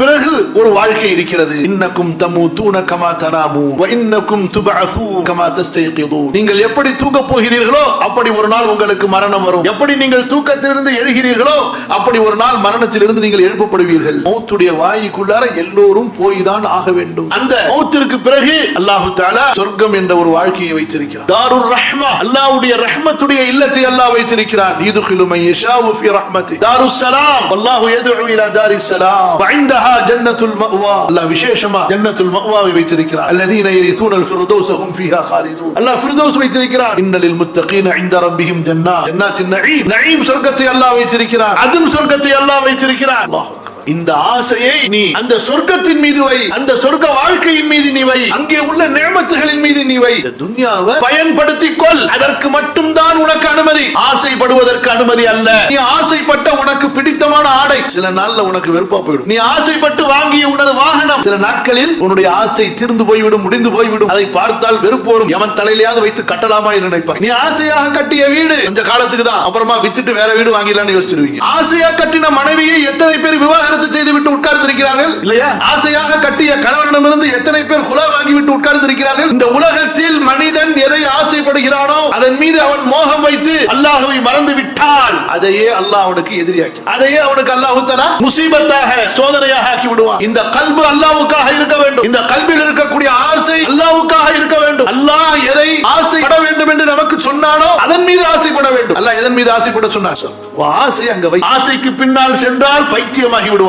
பிறகு ஒரு வாழ்க்கை இருக்கிறது. இன்னக்கும் தமூதூன கமா தனாமூ வ இன்னக்கும் துபஅஸூன கமா தஸ்தைகிதூன். நீங்கள் எப்படி தூங்க போகிறீர்களோ அப்படி ஒரு நாள் உங்களுக்கு மரணம் வரும். எப்படி நீங்கள் தூக்கத்திலிருந்து எழுகிறீர்களோ அப்படி ஒரு நாள் மரணத்திலிருந்து நீங்கள் எழுப்பப்படுவீர்கள். மௌத்துடைய வாய்க்குள்ளார எல்லோரும் போய் தான் ஆக வேண்டும். அந்த மௌத்திற்கு பிறகு அல்லாஹ் தஆலா சொர்க்கம் என்ற ஒரு வாழ்க்கையை வைத்திருக்கிறார். தாருர் ரஹ்மா, அல்லாஹ்வுடைய ரஹ்மத்துடைய இல்லத்தை அல்லாஹ் வைத்திருக்கிறார். யுத்கிலு மன் யஷாஉ ஃபீ ரஹ்மதி. தாருஸ் ஸலாம், அல்லாஹ் யதுஉ இலா தாரிஸ் ஸலாம் வ இன்தஹா ஜன்னத்துல் மஅவா. அல்லாஹ் விசேஷமா ஜன்னத்துல் மஅவாவை வைத்திருக்கிறார். அல்லதீன யரிஸூனல் ஃபிர்தௌஸ ஹும் ஃபீஹா காலிதூன். அல்லாஹ் ஃபிர்தௌஸ் வைத்திருக்கிறார். இன்னலில் முத்தகீன இன்த ரப்பிஹிம் ஜன்னாத்தின் நஈம். நஈம் சொர்க்கத்தை அல்லாஹ் வைத்திருக்கிறார். அதும் சொர்க்கத்தை அல்லாஹ் வைத்திருக்கிறார். அல்லாஹ் இந்த ஆசையை நீ அந்த சொர்க்கத்தின் மீது வை, அந்த சொர்க்க வாழ்க்கையின் மீது நீ வை, அங்கே உள்ள நியமத்துகளின் மீது நீ வை. இந்த துன்யாவை பயன்படுத்திக் கொள். அதற்கு மட்டும்தான் உனக்கு அனுமதி, ஆசைப்படுவதற்கு அனுமதி அல்ல. நீ ஆசைப்பட்ட உனக்கு பிடித்தமான ஆடை சில நாள்ல உனக்கு வெறுப்பா போய்விடும். நீ ஆசைப்பட்டு வாங்கிய உனது வாகனம் சில நாட்களில் உன்னுடைய ஆசை தீர்ந்து போய்விடும், முடிந்து போய்விடும். அதை பார்த்தால் வெறுப்பு வரும். எவன் தலையிலேயாவது வைத்து கட்டலாமா என்று நினைப்பாய். நீ ஆசையாக கட்டிய வீடு கொஞ்ச காலத்துக்கு தான், அப்புறமா வித்துட்டு வேற வீடு வாங்கிடலாம்னு யோசிச்சிருவீங்க. ஆசையாக கட்டின மனைவியை எத்தனை பேர் விவாகரத்து செய்துவிட்டு உட்கார்ந்திருக்கிறார்கள் இல்லையா? ஆசையாக கட்டிய கணவனிடமிருந்து எத்தனை பேர் குலா வாங்கிவிட்டு உட்கார்ந்திருக்கிறார்கள். இந்த உலகத்தில் மனிதன் எதை ஆசைப்படுகிறானோ அதன் மீது அவன் மோகம் வைத்து அல்லாஹ்வை மறந்து விட்டால் அதையே அல்லாஹ் அவனுக்கு எதிரியாக்கி, அதையே அவனுக்கு அல்லாஹ் தஆலா முசீபத்தாக சோதனையாக ஆக்கி விடுவான். இந்த கல்பு அல்லாஹ்வுக்காக இருக்க வேண்டும். இந்த கல்பில் இருக்கக்கூடிய ஆசை அல்லாஹ்வுக்காக இருக்க வேண்டும். அல்லாஹ் எதை ஆசைப்பட வேண்டும் என்று நமக்கு சொன்னானோ அதன் மீது ஆசைப்பட வேண்டும். அல்லாஹ் எதன் மீது ஆசைப்பட சொன்னார்? ஆசை அங்க வை. ஆசைக்கு பின்னால் சென்றால் பைத்தியமாகி விடுவான்.